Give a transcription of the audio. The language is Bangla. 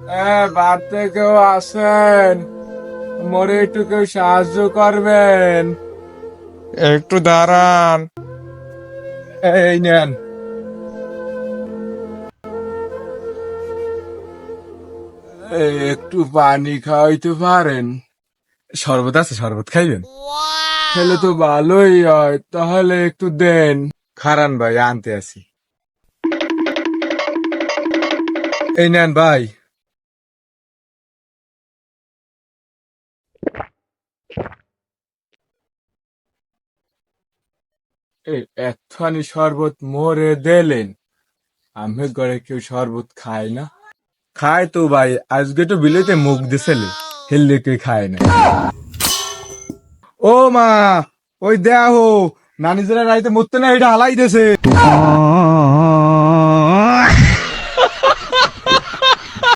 বাড়িতে কেউ আসেন? মোরে একটু কেউ সাহায্য করবেন? একটু দাঁড়ান। এই নেন। একটু পানি খাওয়াইতে পারেন? শরবত আছে, শরবত খাইবেন? খেলে তো ভালোই হয়, তাহলে একটু দেন। খারান ভাই, আনতে আসি। এই নেন ভাই। এই একখানি শরবত মোরে দিলেন, আমি ঘরে কেউ শরবত খায় না? খায় তো ভাই, আজকে তো বিলেতে মুখ দিছিলে, হেললে কে খায় না। ও মা, ওই দেহো নানি যারা রাইতে মরতে না, এটা হালাই দেছে।